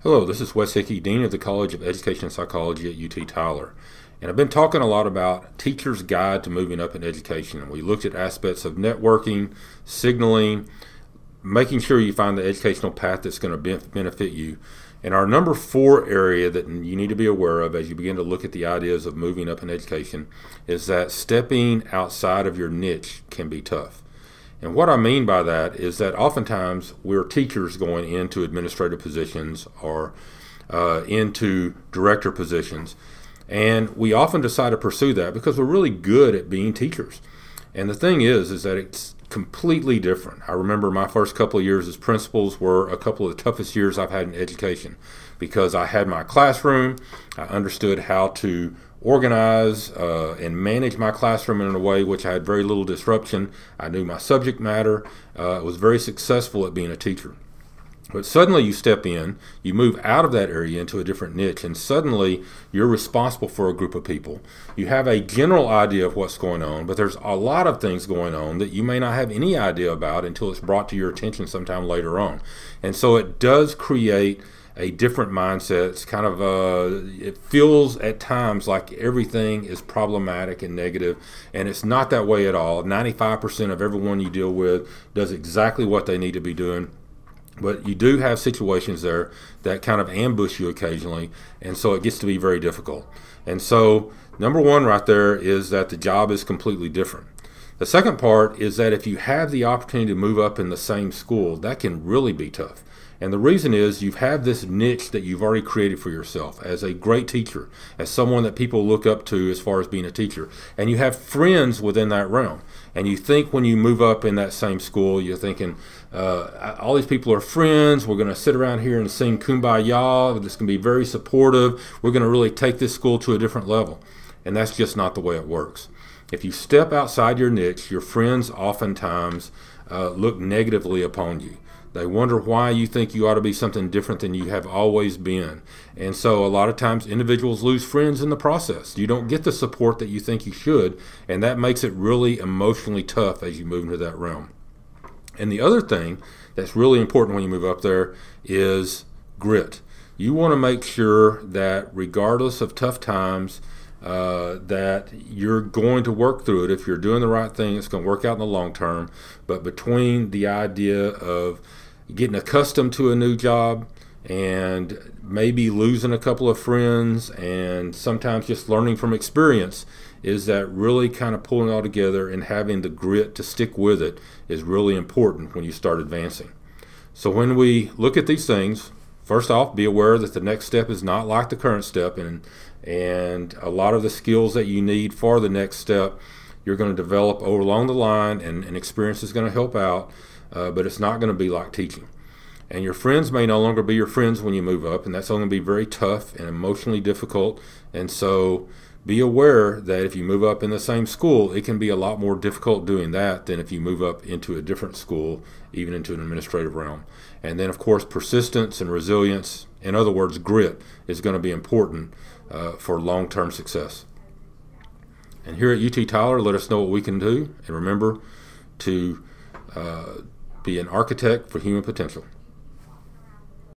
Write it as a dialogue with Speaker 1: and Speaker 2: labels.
Speaker 1: Hello, this is Wes Hickey, Dean of the College of Education and Psychology at UT Tyler. And I've been talking a lot about Teacher's Guide to Moving Up in Education. And we looked at aspects of networking, signaling, making sure you find the educational path that's going to benefit you. And our number 4 area that you need to be aware of as you begin to look at the ideas of moving up in education is that stepping outside of your niche can be tough. And what I mean by that is that oftentimes we're teachers going into administrative positions or into director positions, and we often decide to pursue that because we're really good at being teachers. And the thing is that it's completely different. I remember my first couple of years as principals were a couple of the toughest years I've had in education because I had my classroom, I understood how to organize and manage my classroom in a way which I had very little disruption. I knew my subject matter. I was very successful at being a teacher. But suddenly you step in, you move out of that area into a different niche, and suddenly you're responsible for a group of people. You have a general idea of what's going on, but there's a lot of things going on that you may not have any idea about until it's brought to your attention sometime later on. And so it does create a different mindset. It's kind of it feels at times like everything is problematic and negative, and it's not that way at all. 95% of everyone you deal with does exactly what they need to be doing. But you do have situations there that kind of ambush you occasionally, and so it gets to be very difficult. And so number 1 right there is that the job is completely different. The second part is that if you have the opportunity to move up in the same school, that can really be tough. And the reason is you have this niche that you've already created for yourself as a great teacher, as someone that people look up to as far as being a teacher. And you have friends within that realm. And you think when you move up in that same school, you're thinking, all these people are friends. We're going to sit around here and sing Kumbaya. This can be very supportive. We're going to really take this school to a different level. And that's just not the way it works. If you step outside your niche, your friends oftentimes look negatively upon you. They wonder why you think you ought to be something different than you have always been. And so a lot of times individuals lose friends in the process. You don't get the support that you think you should, and that makes it really emotionally tough as you move into that realm. And the other thing that's really important when you move up there is grit. You want to make sure that regardless of tough times, that you're going to work through it. If you're doing the right thing, it's going to work out in the long term. But between the idea of getting accustomed to a new job and maybe losing a couple of friends and sometimes just learning from experience, is that really kind of pulling it all together and having the grit to stick with it is really important when you start advancing. So when we look at these things, first off, be aware that the next step is not like the current step, and a lot of the skills that you need for the next step you're going to develop along the line, and experience is going to help out, but it's not going to be like teaching. And your friends may no longer be your friends when you move up, and that's going to be very tough and emotionally difficult. And so be aware that if you move up in the same school, it can be a lot more difficult doing that than if you move up into a different school, even into an administrative realm. And then, of course, persistence and resilience, in other words, grit, is going to be important for long-term success. And here at UT Tyler, let us know what we can do. And remember to be an architect for human potential.